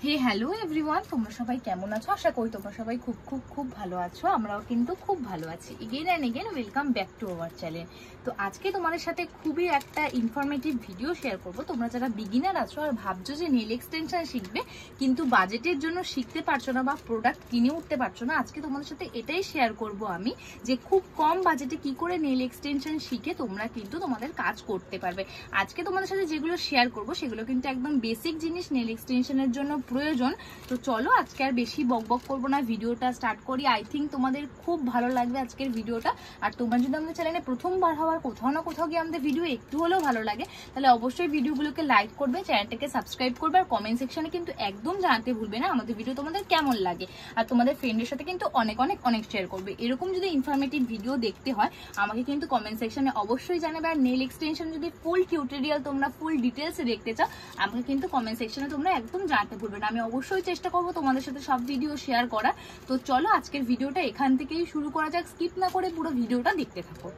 হে hello everyone, তোমরা সবাই কেমন আছো? আশা করি তোমরা সবাই খুব খুব খুব ভালো আছো। আমরাও কিন্তু খুব ভালো আছি। Again and again welcome back to our channel. তো আজকে তোমাদের সাথে খুবই একটা ইনফরমেটিভ ভিডিও শেয়ার করব। তোমরা যারা বিগিনার আছো আর ভাবছো যে নেল এক্সটেনশন শিখবে কিন্তু বাজেটের জন্য শিখতে পারছো না বা প্রোডাক্ট কিনে উঠতে পারছো না, আজকে তোমাদের সাথে এটাই শেয়ার করব আমি যে খুব কম বাজেটে কি করে নেল এক্সটেনশন শিখে তোমরা কিন্তু তোমাদের কাজ করতে পারবে। আজকে তোমাদের সাথে যেগুলো শেয়ার করব সেগুলো কিন্তু একদম বেসিক জিনিস নেল এক্সটেনশনের জন্য প্রয়োজন। তো চলো আজকে আর বেশি বকবক করবো না, ভিডিওটা স্টার্ট করি। আই থিঙ্ক তোমাদের খুব ভালো লাগবে আজকের ভিডিওটা। আর তোমরা যদি আমাদের চ্যানেলে প্রথমবার হওয়ার কোথাও না কোথাও গিয়ে আমাদের ভিডিও একটু হলেও ভালো লাগে তাহলে অবশ্যই ভিডিওগুলোকে লাইক করবে, চ্যানেলটাকে সাবস্ক্রাইব করবে আর কমেন্ট সেকশনে কিন্তু একদম জানাতে ভুলবে না আমাদের ভিডিও তোমাদের কেমন লাগে। আর তোমাদের ফ্রেন্ডের সাথে কিন্তু অনেক অনেক অনেক শেয়ার করবে। এরকম যদি ইনফরমেটিভ ভিডিও দেখতে হয় আমাকে কিন্তু কমেন্ট সেকশনে অবশ্যই জানাবে। আর নেল এক্সটেনশন যদি ফুল টিউটোরিয়াল তোমরা ফুল ডিটেলসে দেখতে চাও আমাকে কিন্তু কমেন্ট সেকশনে তোমরা একদম জানাতে ভুলবে না। আমি অবশ্যই চেষ্টা করবো তোমাদের সাথে সব ভিডিও শেয়ার করার। তো চলো আজকের ভিডিওটা এখান থেকেই শুরু করা যাক, স্কিপ না করে পুরো ভিডিওটা দেখতে থাকো।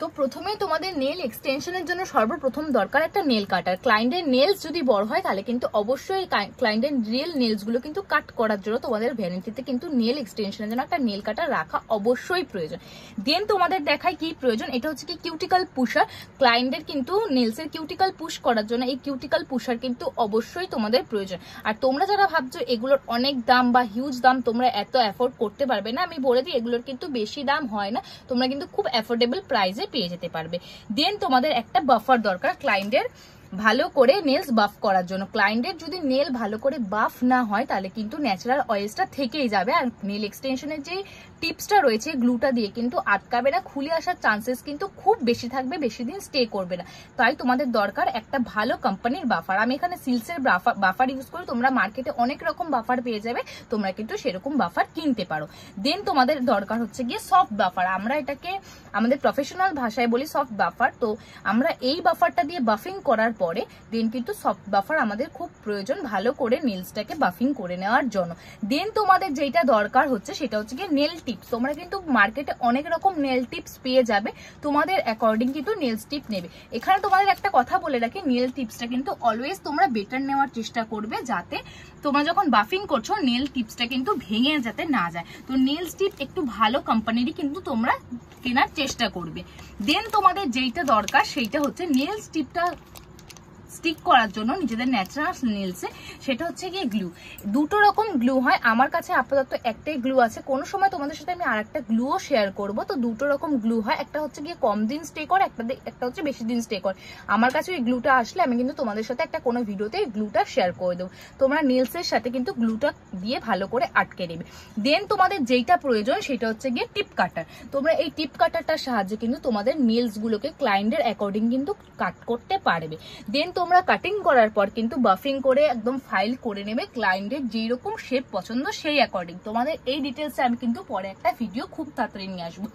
তো প্রথমেই তোমাদের নেল এক্সটেনশনের জন্য সর্বপ্রথম দরকার একটা নেল কাটার। ক্লায়েন্টের নেলস যদি বড় হয় তাহলে কিন্তু অবশ্যই ক্লায়েন্টের রিয়েল নেলস গুলো কিন্তু কাট করার জন্য তোমাদের ভ্যানিটিতে কিন্তু নেল এক্সটেনশনের জন্য একটা নেল কাটার রাখা অবশ্যই প্রয়োজন। দেন তোমাদের দেখায় কি প্রয়োজন, এটা হচ্ছে কি কিউটিক্যাল পুশার। ক্লায়েন্টের কিন্তু নেলসের কিউটিক্যাল পুশ করার জন্য এই কিউটিক্যাল পুশার কিন্তু অবশ্যই তোমাদের প্রয়োজন। আর তোমরা যারা ভাবছো এগুলোর অনেক দাম বা হিউজ দাম তোমরা এত অ্যাফোর্ড করতে পারবে না, আমি বলে দিই এগুলোর কিন্তু বেশি দাম হয় না, তোমরা কিন্তু খুব অ্যাফোর্ডেবল প্রাইসে পেয়ে যেতে পারবে। দেন তোমাদের একটা বাফার দরকার ক্লায়েন্টের ভালো করে নেলস বাফ করার জন্য। ক্লায়েন্টের যদি নেল ভালো করে বাফ না হয় তাহলে কিন্তু ন্যাচারাল অয়েলসটা থেকেই যাবে আর নেল এক্সটেনশনের যে টিপসটা রয়েছে গ্লুটা দিয়ে কিন্তু আটকাবে না, খুলে আসার চান্সেস কিন্তু খুব বেশি থাকবে, বেশি দিন স্টে করবে না। তাই তোমাদের দরকার একটা ভালো কোম্পানির বাফার। আমি এখানে সিলসের বাফার ইউজ করি, তোমরা মার্কেটে অনেক রকম বাফার পেয়ে যাবে, তোমরা কিন্তু সেরকম বাফার কিনতে পারো। দেন তোমাদের দরকার হচ্ছে গিয়ে সফট বাফার। আমরা এটাকে আমাদের প্রফেশনাল ভাষায় বলি সফট বাফার। তো আমরা এই বাফারটা দিয়ে বাফিং করার পরে দেন কিন্তু সফট বাফার আমাদের খুব প্রয়োজন ভালো করে নেলসটাকে বাফিং করে নেওয়ার জন্য। দেন তোমাদের যেটা দরকার হচ্ছে সেটা হচ্ছে গিয়ে নেল টিপস। তোমরা কিন্তু মার্কেটে অনেক রকম নেল টিপস পেয়ে যাবে, তোমাদের অ্যাকর্ডিং কিন্তু নেলস টিপ নেবে। এখানে তোমাদের একটা কথা বলে রাখি, নেল টিপসটা কিন্তু অলওয়েজ তোমরা বেটার নেওয়ার চেষ্টা করবে যাতে তোমরা যখন বাফিং করছো নেল টিপসটা কিন্তু ভেঙে যাতে না যায়। তো নেলস টিপ একটু ভালো কোম্পানিরই কিন্তু তোমরা কেনার চেষ্টা করবে। দেন তোমাদের যেইটা দরকার সেইটা হচ্ছে নেলস টিপটা স্টিক করার জন্য নিজেদের ন্যাচারাল নেলসে, সেটা হচ্ছে গিয়ে গ্লু। দুটো রকম গ্লু হয়, আমার কাছে আপাতত একটাই গ্লু আছে, কোনো সময় তোমাদের সাথে আমি আর একটা গ্লুও শেয়ার করবো। তো দুটো রকম গ্লু হয়, একটা হচ্ছে গিয়ে কম দিন স্টে করে, একটা হচ্ছে বেশি দিন স্টে করে। আমার কাছে ওই গ্লুটা আসলে আমি কিন্তু তোমাদের সাথে একটা কোনো ভিডিওতে এই গ্লুটা শেয়ার করে দেবো। তোমরা নেলসের সাথে কিন্তু গ্লুটা দিয়ে ভালো করে আটকে নেবে। দেন তোমাদের যেইটা প্রয়োজন সেটা হচ্ছে গিয়ে টিপ কাটার। তোমরা এই টিপ কাটারটার সাহায্যে কিন্তু তোমাদের নেলস গুলোকে ক্লায়েন্টের অ্যাকর্ডিং কিন্তু কাট করতে পারবে। দেন তোমরা কাটিং করার পর কিন্তু বাফিং করে একদম ফাইল করে নেবে ক্লায়েন্টের যেই রকম শেপ পছন্দ সেই অ্যাকর্ডিং। তোমাদের এই ডিটেলসে আমি কিন্তু পরে একটা ভিডিও খুব তাড়াতাড়ি নিয়ে আসবো।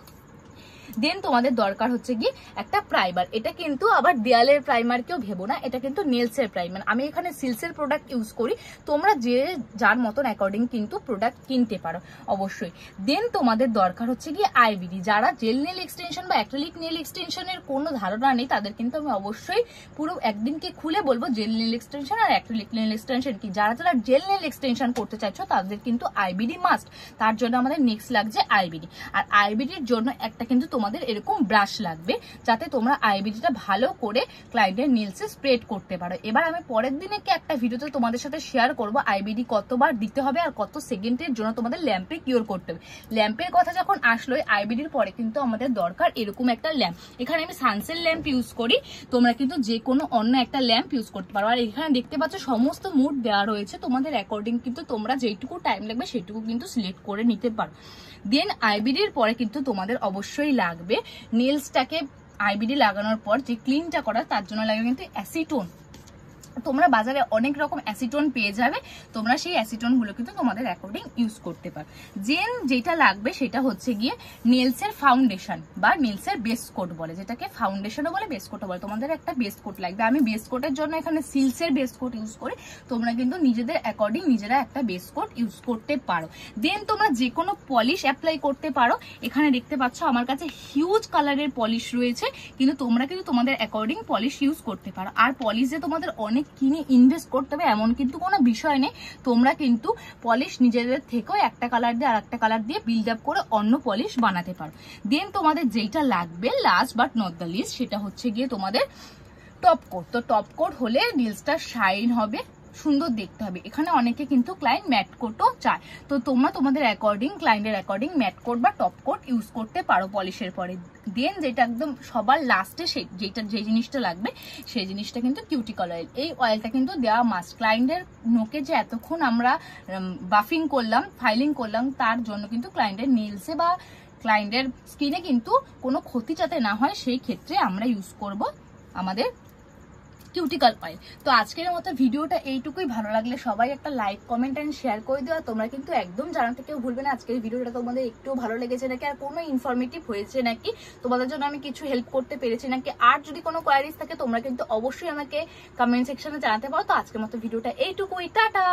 দেন তোমাদের দরকার হচ্ছে কি একটা প্রাইমার। এটা কিন্তু আবার দেয়ালের প্রাইমার কেউ ভেবো না, এটা কিন্তু নেলসের প্রাইমার। আমি এখানে সিলসের প্রোডাক্ট ইউজ করি, তোমরা যে যার মতন অ্যাকর্ডিং কিন্তু প্রোডাক্ট কিনতে পারো অবশ্যই। দেন তোমাদের দরকার হচ্ছে কি আইবিডি। যারা জেল নেল এক্সটেনশন বা অ্যাক্রিলিক নেল এক্সটেনশনের কোনো ধারণা নেই তাদের কিন্তু আমি অবশ্যই পুরো একদিনকে খুলে বলবো জেল নেল এক্সটেনশন আর অ্যাক্রিলিক নেল এক্সটেনশন কি। যারা যারা জেল নেল এক্সটেনশন করতে চাইছো তাদের কিন্তু আইবিডি মাস্ট, তার জন্য আমাদের নেক্সট লাগছে আইবিডি। আর আইবিডির জন্য একটা কিন্তু তোমাদের এরকম ব্রাশ লাগবে যাতে তোমরা আইবিডিটা ভালো করে ক্লায়েন্টের নেলসে স্প্রেড করতে পারো। এবার আমি পরের দিনে একটা ভিডিওতে তোমাদের সাথে শেয়ার করব আইবিডি কতবার দিতে হবে আর কত সেকেন্ডের জন্য তোমাদের ল্যাম্পে কিওর করতে হবে। ল্যাম্পের কথা যখন আসলো আইবিডির পরে কিন্তু আমাদের দরকার এরকম একটা ল্যাম্প। এখানে আমি সানসেট ল্যাম্প ইউজ করি, তোমরা কিন্তু যে কোনো অন্য একটা ল্যাম্প ইউজ করতে পারো। আর এখানে দেখতে পাচ্ছ সমস্ত মুড দেওয়া রয়েছে, তোমাদের অ্যাকর্ডিং কিন্তু তোমরা যেটুকু টাইম লাগবে সেটুকু কিন্তু সিলেক্ট করে নিতে পারো। দেন আইবিডির পরে কিন্তু তোমাদের অবশ্যই লাগবে নেলসটাকে আইবিডি লাগানোর পর যে ক্লিনটা করা তার জন্য লাগবে কিন্তু অ্যাসিটোন। তোমরা বাজারে অনেক রকম অ্যাসিটোন পেয়ে যাবে, তোমরা সেই অ্যাসিটোন গুলো কিন্তু তোমাদের অ্যাকর্ডিং ইউজ করতে পারো। যেটা লাগবে সেটা হচ্ছে গিয়ে নেলসের ফাউন্ডেশন বা নেলসের বেস কোট বলে, যেটাকে ফাউন্ডেশনও বলে বেস কোটও বলে। তোমাদের একটা বেস কোট লাগবে, আমি বেস কোটের জন্য এখানে সিলসের বেস কোট ইউজ করি, তোমরা কিন্তু নিজেদের অ্যাকর্ডিং নিজেরা একটা বেস কোট ইউজ করতে পারো। দেন তোমরা যে কোনো পলিশ অ্যাপ্লাই করতে পারো। এখানে দেখতে পাচ্ছ আমার কাছে হিউজ কালারের পলিশ রয়েছে, কিন্তু তোমরা কিন্তু তোমাদের অ্যাকর্ডিং পলিশ ইউজ করতে পারো। আর পলিশে তোমাদের অনেক অনেক কিনে ইনভেস্ট করতে হবে এমন কিন্তু কোনো বিষয় নেই। তোমরা কিন্তু পলিশ নিজেদের থেকেও একটা কালার দিয়ে আর একটা কালার দিয়ে বিল্ড আপ করে অন্য পলিশ বানাতে পারো। দেন তোমাদের যেটা লাগবে last but not the least, সেটা হচ্ছে গিয়ে তোমাদের টপ কোট। তো টপ কোট হলে নেলসটা শাইন হবে, সুন্দর দেখতে হবে। এখানে অনেকে কিন্তু ক্লায়েন্ট ম্যাট কোটও চায়, তো তোমরা তোমাদের অ্যাকর্ডিং, ক্লায়েন্টের অ্যাকর্ডিং ম্যাট কোট বা টপ কোট ইউজ করতে পারো পলিশের পরে। দেন যেটা একদম সবার লাস্টে যে জিনিসটা লাগবে সেই জিনিসটা কিন্তু কিউটিকল অয়েল। এই অয়েলটা কিন্তু দেওয়া মাস্ট। ক্লায়েন্টের নোকে যে এতক্ষণ আমরা বাফিং করলাম, ফাইলিং করলাম, তার জন্য কিন্তু ক্লায়েন্টের নেলসে বা ক্লায়েন্টের স্কিনে কিন্তু কোনো ক্ষতি যাতে না হয় সেই ক্ষেত্রে আমরা ইউজ করব আমাদের কিউটিকল অয়েল। তো আজকের মতো ভিডিওটা এইটুকুই। ভালো লাগলে সবাই একটা লাইক, কমেন্ট এন্ড শেয়ার করে দেওয়া। তোমরা কিন্তু একদম জানাতে কেউ ভুলবে না আজকের ভিডিওটা তোমাদের একটু ভালো লেগেছে নাকি, আর কোনো ইনফরমেটিভ হয়েছে নাকি, তোমাদের জন্য আমি কিছু হেল্প করতে পেরেছি নাকি। আর যদি কোনো কোয়ারিজ থাকে তোমরা কিন্তু অবশ্যই আমাকে কমেন্ট সেকশনে জানাতে পারো। তো আজকের মতো ভিডিওটা এইটুকুই, টাটা।